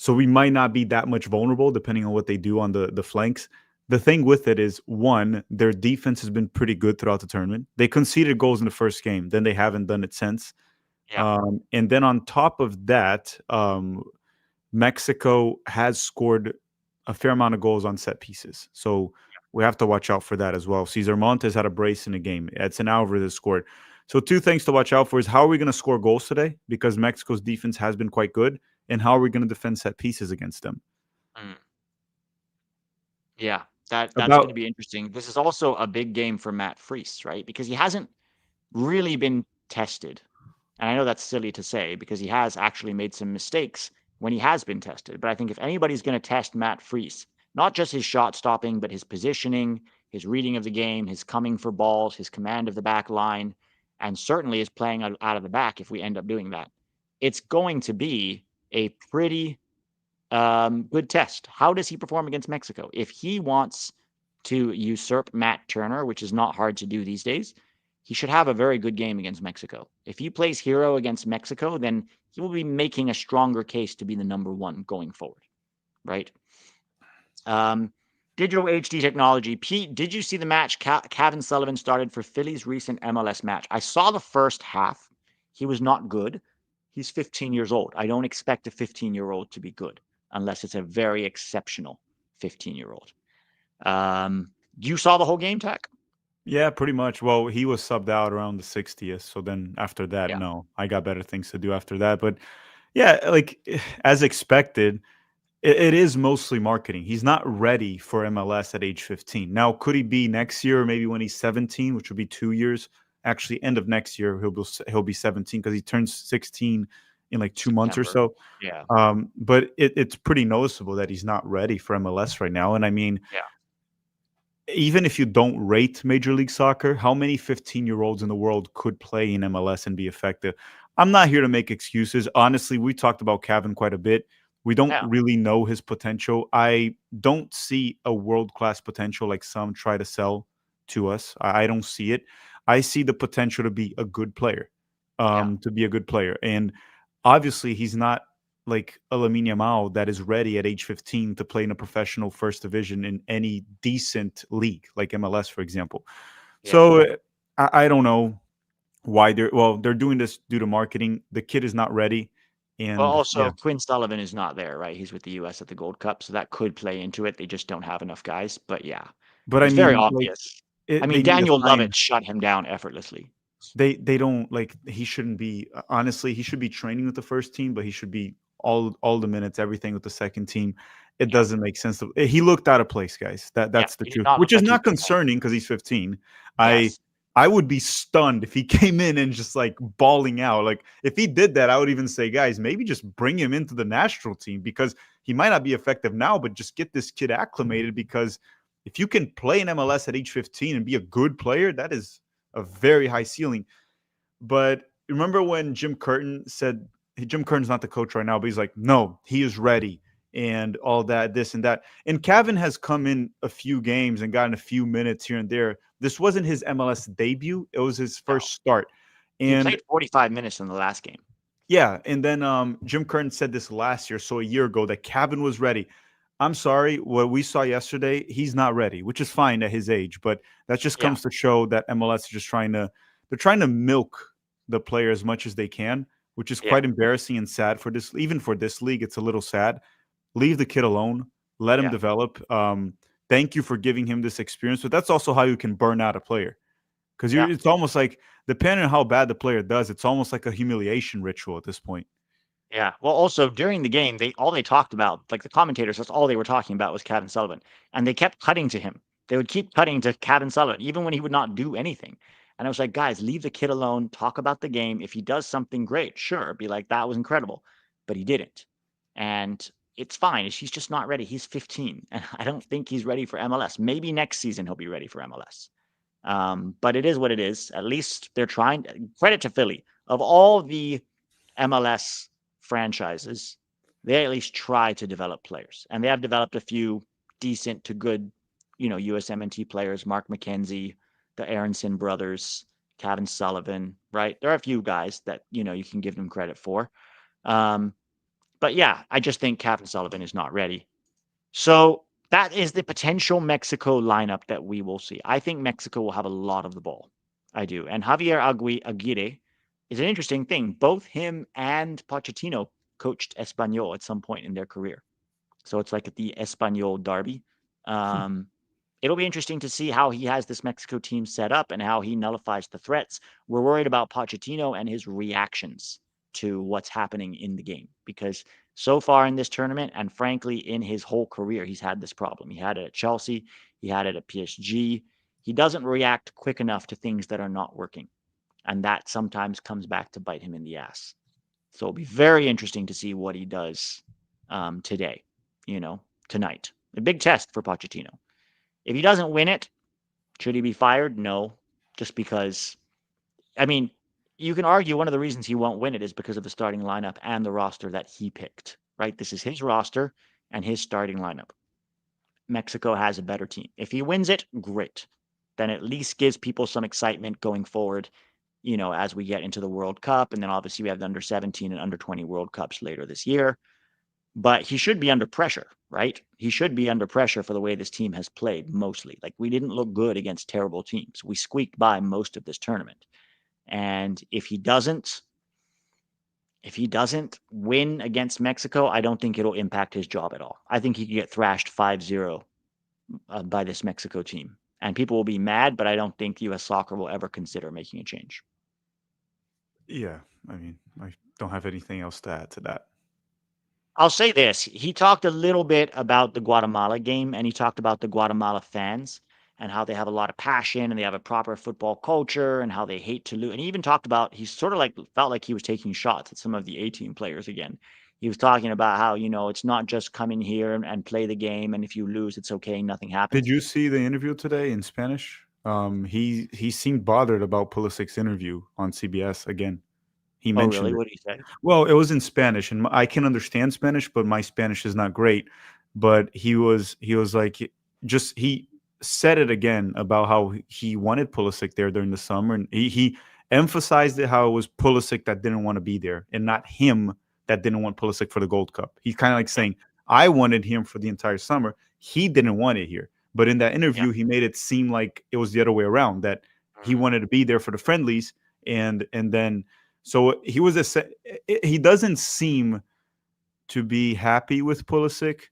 So we might not be that much vulnerable depending on what they do on the flanks. The thing with it is, one, their defense has been pretty good throughout the tournament. They conceded goals in the first game, then they haven't done it since. Yeah, And then on top of that, Mexico has scored a fair amount of goals on set pieces. So we have to watch out for that as well. Cesar Montes had a brace in the game. Edson Alvarez scored. So two things to watch out for is how are we going to score goals today? Because Mexico's defense has been quite good. And how are we going to defend set pieces against them? mm, yeah. That's going to About be interesting. This is also a big game for Matt Freese, right? Because he hasn't really been tested. And I know that's silly to say because he has actually made some mistakes when he has been tested. But I think if anybody's going to test Matt Freese, not just his shot stopping, but his positioning, his reading of the game, his coming for balls, his command of the back line, and certainly his playing out of the back if we end up doing that, it's going to be a pretty good test. How does he perform against Mexico? If he wants to usurp Matt Turner, which is not hard to do these days, he should have a very good game against Mexico. If he plays hero against Mexico, then he will be making a stronger case to be the number one going forward, right? Um, Digital HD technology. Pete, did you see the match Kevin Sullivan started for Philly's recent MLS match? I saw the first half. He was not good. He's 15 years old. I don't expect a 15-year-old to be good unless it's a very exceptional 15-year-old. You saw the whole game, Tech? yeah, pretty much. Well, he was subbed out around the 60th. So then after that, Yeah. no, I got better things to do after that. But yeah, like as expected, it is mostly marketing. He's not ready for MLS at age 15. Now, could he be next year or maybe when he's 17, which would be 2 years? Actually, end of next year, he'll be 17 because he turns 16 in like 2 months or September. so. Yeah. But it's pretty noticeable that he's not ready for MLS right now. And I mean, Yeah. even if you don't rate Major League Soccer, how many 15-year-olds in the world could play in MLS and be effective? I'm not here to make excuses. Honestly, we talked about Kevin quite a bit. We don't Yeah. really know his potential. I don't see a world-class potential like some try to sell to us. I don't see it. I see the potential to be a good player, Yeah. And obviously, he's not like a Lamine Yamal that is ready at age 15 to play in a professional first division in any decent league, like MLS, for example. Yeah. So I don't know why they're doing this due to marketing. The kid is not ready, Well, and yeah. also Quinn Sullivan is not there, right? He's with the US at the Gold Cup, so that could play into it. They just don't have enough guys. But yeah, But I it's very mean, like obvious. I mean, they need to Daniel Lovett find. shut him down effortlessly. They don't like he shouldn't be honestly he should be training with the first team, but he should be all the minutes, everything with the second team. It Yeah. doesn't make sense. He looked out of place, guys. Yeah. That's the He did truth, not which look is like he not was playing. concerning because he's 15. I Yes. I would be stunned if he came in and just like bawling out. Like if he did that, I would even say, guys, maybe just bring him into the national team because he might not be effective now, but just get this kid acclimated because if you can play in MLS at age 15 and be a good player, that is a very high ceiling. But remember when Jim Curtin said, Jim Curtin's not the coach right now, but he's like, no, he is ready and all that, this and that. And Cavan has come in a few games and gotten a few minutes here and there. This wasn't his MLS debut, it was his No, first start. he And played 45 minutes in the last game. yeah, and then Jim Curtin said this last year, so a year ago, that Cavan was ready. I'm sorry, what we saw yesterday, he's not ready, which is fine at his age, but that just Yeah, comes to show that MLS is just trying to milk the player as much as they can, which is yeah, quite embarrassing and sad for this, even for this league. It's a little sad. Leave the kid alone, let him yeah, develop. Thank you for giving him this experience, but that's also how you can burn out a player because yeah. it's almost like, depending on how bad the player does, it's almost like a humiliation ritual at this point. Yeah. Well, also during the game, they talked about, like the commentators, that's all they were talking about was Kevin Sullivan, and they kept cutting to him. They would keep cutting to Kevin Sullivan, even when he would not do anything. And I was like, guys, leave the kid alone. Talk about the game. If he does something great, sure, be like that was incredible, but he didn't, and it's fine. He's just not ready. He's 15, and I don't think he's ready for MLS. Maybe next season he'll be ready for MLS. But it is what it is. At least they're trying. Credit to Philly. Of all the MLS franchises, they at least try to develop players, and they have developed a few decent to good, USMNT players. Mark McKenzie, the Aronson brothers, Kevin Sullivan. Right, there are a few guys that you can give them credit for. Um, but yeah, I just think Kevin Sullivan is not ready. So that is the potential Mexico lineup that we will see. I think Mexico will have a lot of the ball. I do. And Javier Aguirre is an interesting thing. Both him and Pochettino coached Espanol at some point in their career. So it's like the Espanol derby. Um, it'll be interesting to see how he has this Mexico team set up and how he nullifies the threats. We're worried about Pochettino and his reactions to what's happening in the game because so far in this tournament, and frankly, in his whole career, he's had this problem. He had it at Chelsea, he had it at PSG. He doesn't react quick enough to things that are not working. And that sometimes comes back to bite him in the ass. So it'll be very interesting to see what he does today, you know, tonight. A big test for Pochettino. If he doesn't win it, should he be fired? No, just because. I mean, you can argue one of the reasons he won't win it is because of the starting lineup and the roster that he picked. Right, this is his roster and his starting lineup. Mexico has a better team. If he wins it, great. Then at least gives people some excitement going forward. As we get into the World Cup, and then obviously we have the under 17 and under 20 World Cups later this year. But he should be under pressure, right? He should be under pressure for the way this team has played mostly. Like we didn't look good against terrible teams. We squeaked by most of this tournament. And if he doesn't win against Mexico, I don't think it'll impact his job at all. I think he could get thrashed 5-0 by this Mexico team. And people will be mad, but I don't think US soccer will ever consider making a change. Yeah, I mean, I don't have anything else to add to that. I'll say this. He talked a little bit about the Guatemala game, and he talked about the Guatemala fans and how they have a lot of passion and they have a proper football culture and how they hate to lose. And he even talked about, he sort of like felt like he was taking shots at some of the A team players again. He was talking about how, it's not just come in here and play the game. And if you lose, it's okay. Nothing Did happens. you see the interview today in Spanish? He seemed bothered about Pulisic's interview on CBS again. He Oh, mentioned really? it. What did he say? Well, it was in Spanish, and I can understand Spanish, but my Spanish is not great. But he was like, just he said it again about how he wanted Pulisic there during the summer, and he emphasized it, how it was Pulisic that didn't want to be there, and not him that didn't want Pulisic for the Gold Cup. He's kind of like Yeah. saying, I wanted him for the entire summer. He didn't want it here. But in that Yeah. interview, he made it seem like it was the other way around, that he Mhm. wanted to be there for the friendlies, and then so he doesn't seem to be happy with Pulisic.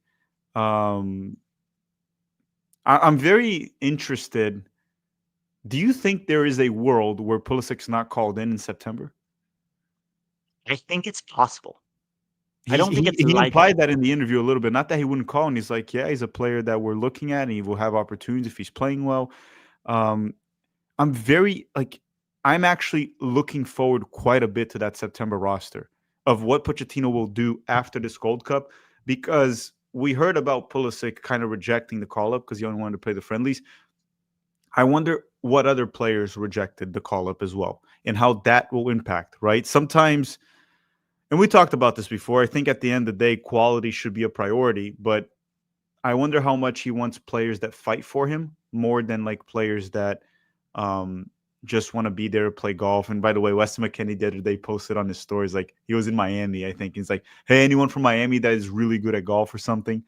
Um, I'm very interested. Do you think there is a world where Pulisic's not called in September? I think it's possible. I He, don't think he it's he likely. implied that in the interview a little bit. Not that he wouldn't call, and he's like, yeah, he's a player that we're looking at, and he will have opportunities if he's playing well. Um, I'm very like I'm actually looking forward quite a bit to that September roster of what Pochettino will do after this Gold Cup, because we heard about Pulisic kind of rejecting the call up because he only wanted to play the friendlies. I wonder what other players rejected the call up as well, and how that will impact, right? Sometimes, and we talked about this before, I think at the end of the day, quality should be a priority, but I wonder how much he wants players that fight for him more than like players that um, just want to be there to play golf. And by the way, Weston McKennie the other day posted on his stories like he was in Miami, I think. He's like, "Hey, anyone from Miami that is really good at golf or something?"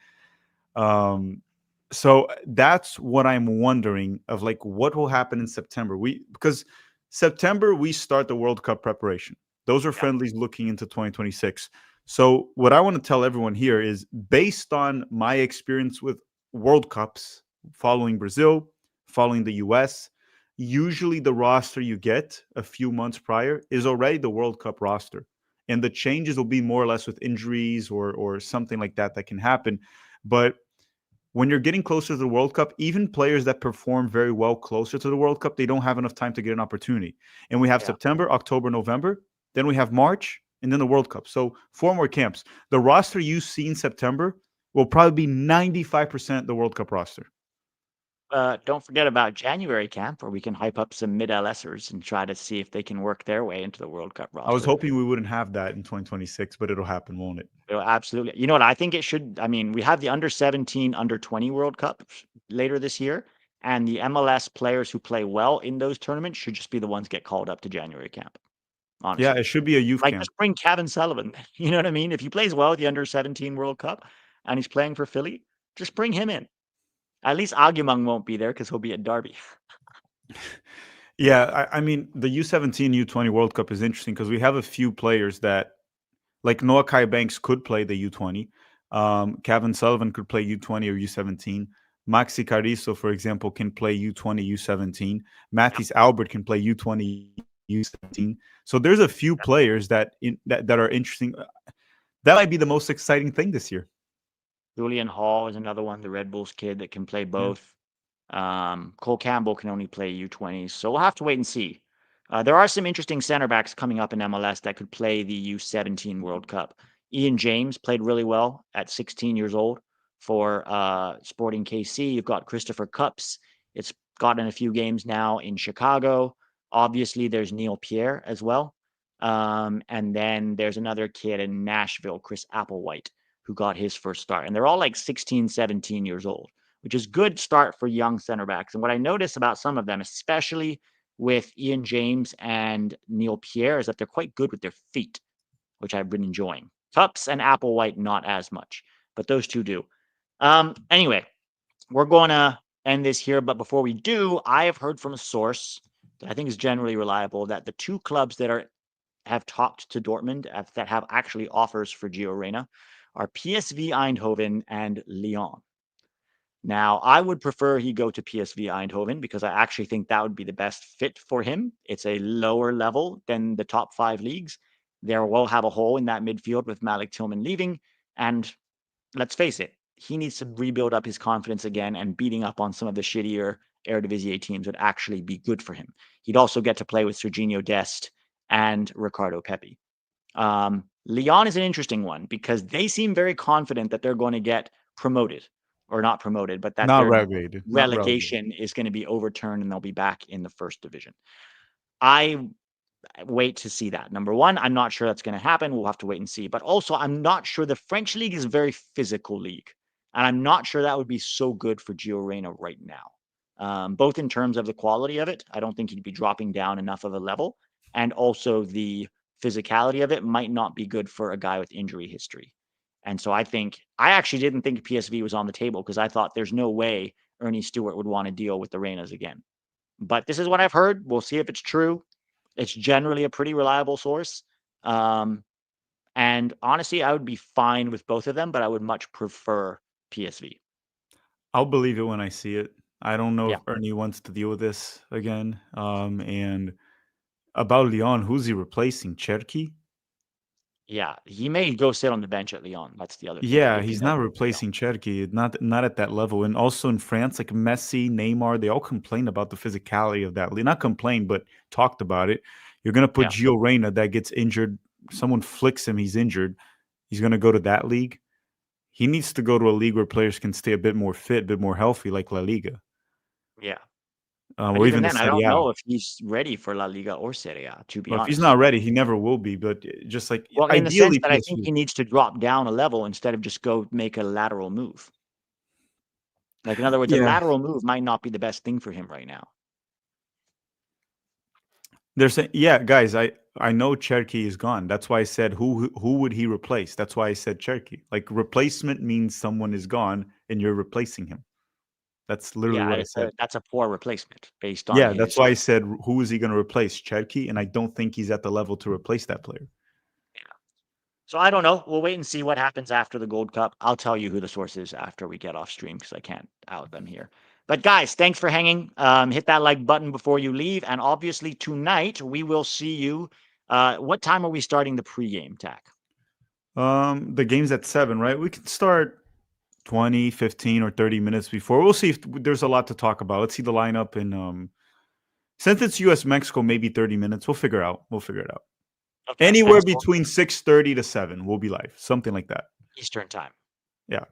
Um, so that's what I'm wondering of like what will happen in September. Because September we start the World Cup preparation. Those are Yeah. friendlies looking into 2026. So what I want to tell everyone here is based on my experience with World Cups, following Brazil, following the US, usually the roster you get a few months prior is already the World Cup roster. And the changes will be more or less with injuries or something like that that can happen. But when you're getting closer to the World Cup, even players that perform very well closer to the World Cup, they don't have enough time to get an opportunity. And we have Yeah. September, October, November, then we have March, and then the World Cup. So 4 more camps. The roster you see in September will probably be 95% the World Cup roster. Don't forget about January camp, where we can hype up some mid LSers and try to see if they can work their way into the World Cup I was roster. hoping we wouldn't have that in 2026, but it'll happen, won't it? Absolutely. You know what? I think it should. I mean, we have the under 17, under 20 World Cup later this year, and the MLS players who play well in those tournaments should just be the ones get called up to January camp. Yeah, Honestly, it should be a youth like camp. just bring Kevin Sullivan. You know what I mean? If he plays well at the under 17 World Cup and he's playing for Philly, just bring him in. At least Agumung won't be there because he'll be at Derby. Yeah, I mean, the U17, U20 World Cup is interesting because we have a few players that like Noah Kai Banks could play the U20. Kevin Sullivan could play U20 or U17. Maxi Cariso, for example, can play U20, U17. Yeah, Mathis Albert can play U20, U17. So there's a few yeah. players that are interesting. That might be the most exciting thing this year. Julian Hall is another one, the Red Bulls kid that can play Yeah. both. Cole Campbell can only play U20s, so we'll have to wait and see. There are some interesting center backs coming up in MLS that could play the U17 World Cup. Ian James played really well at 16 years old for Sporting KC. You've got Christopher Cups. It's gotten a few games now in Chicago. Obviously, there's Neil Pierre as well. And then there's another kid in Nashville, Chris Applewhite, who got his first start. And they're all like 16, 17 years old, which is good start for young center backs. And what I notice about some of them, especially with Ian James and Neil Pierre, is that they're quite good with their feet, which I've been enjoying. Cups and Applewhite, not as much, but those two do. Anyway, we're going to end this here. But before we do, I have heard from a source that I think is generally reliable that the two clubs that have talked to Dortmund that have actually offers for Gio Reyna are PSV Eindhoven and Lyon. Now, I would prefer he go to PSV Eindhoven because I actually think that would be the best fit for him. It's a lower level than the top five leagues. There will have a hole in that midfield with Malik Tillman leaving. And let's face it, he needs to rebuild up his confidence again, and beating up on some of the shittier Eredivisie teams would actually be good for him. He'd also get to play with Serginho Dest and Ricardo Pepi. Lyon is an interesting one because they seem very confident that they're going to get promoted, or not promoted, but that Not their relegated. Not relegated. relegation is going to be overturned and they'll be back in the first division. I wait to see that. Number one, I'm not sure that's going to happen. We'll have to wait and see. But also, I'm not sure the French league is a very physical league. And I'm not sure that would be so good for Gio Reyna right now. Both in terms of the quality of it, I don't think he'd be dropping down enough of a level. And also the physicality of it might not be good for a guy with injury history. And so I actually didn't think PSV was on the table because I thought there's no way Ernie Stewart would want to deal with the Reynas again. But this is what I've heard. We'll see if it's true. It's generally a pretty reliable source. Um, and honestly, I would be fine with both of them, but I would much prefer PSV. I'll believe it when I see it. I don't know Yeah. if Ernie wants to deal with this again. And about Lyon, who's he replacing? Cherky? Yeah. He may go sit on the bench at Lyon. That's the other thing. Yeah, If he he's does. not You know, replacing Cherky. Not at that level. And also in France, like Messi, Neymar, they all complain about the physicality of that league. Not complain, but talked about it. You're gonna put yeah. Gio Reyna that gets injured. Someone flicks him, he's injured. He's gonna go to that league. He needs to go to a league where players can stay a bit more fit, a bit more healthy, like La Liga. Yeah. But or even even the then, I Serie don't A. know if he's ready for La Liga or Serie A, to be Well, if he's honest. not ready, he never will be. But just like Well, in the sense ideally, that I think PSG. he needs to drop down a level instead of just go make a lateral move. Like, in other words, a Yeah, lateral move might not be the best thing for him right now. they're saying, yeah, guys, I know Cherky is gone. That's why I said who would he replace? That's why I said Cherky. Like replacement means someone is gone and you're replacing him. That's literally Yeah, what I said. that's a poor replacement based on Yeah, that's his. why I said who is he going to replace? Cherky, and I don't think he's at the level to replace that player. So I don't know. We'll wait and see what happens after the Gold Cup. I'll tell you who the source is after we get off stream because I can't out them here. But guys, thanks for hanging. Hit that like button before you leave, and obviously tonight we will see you. What time are we starting the pregame, Tac? The game's at 7, right? We can start 20, 15, or 30 minutes before. We'll see if there's a lot to talk about. Let's see the lineup and since it's US Mexico, maybe 30 minutes. We'll figure out. We'll figure it out. Okay, Anywhere and so between 6:30 to 7, we'll be live. Something like that. Eastern time. Yeah.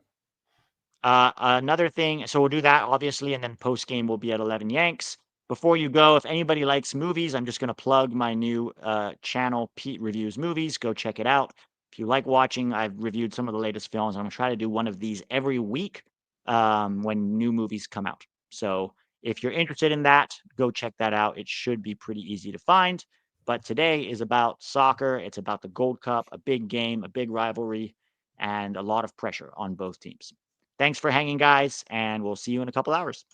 Another thing, so we'll do that obviously, and then post game will be at 11 Yanks. Before you go, if anybody likes movies, I'm just going to plug my new channel, Pete Reviews Movies. Go check it out. If you like watching, I've reviewed some of the latest films. I'm going to try to do one of these every week when new movies come out. So if you're interested in that, go check that out. It should be pretty easy to find. But today is about soccer. It's about the Gold Cup, a big game, a big rivalry, and a lot of pressure on both teams. Thanks for hanging, guys, and we'll see you in a couple hours.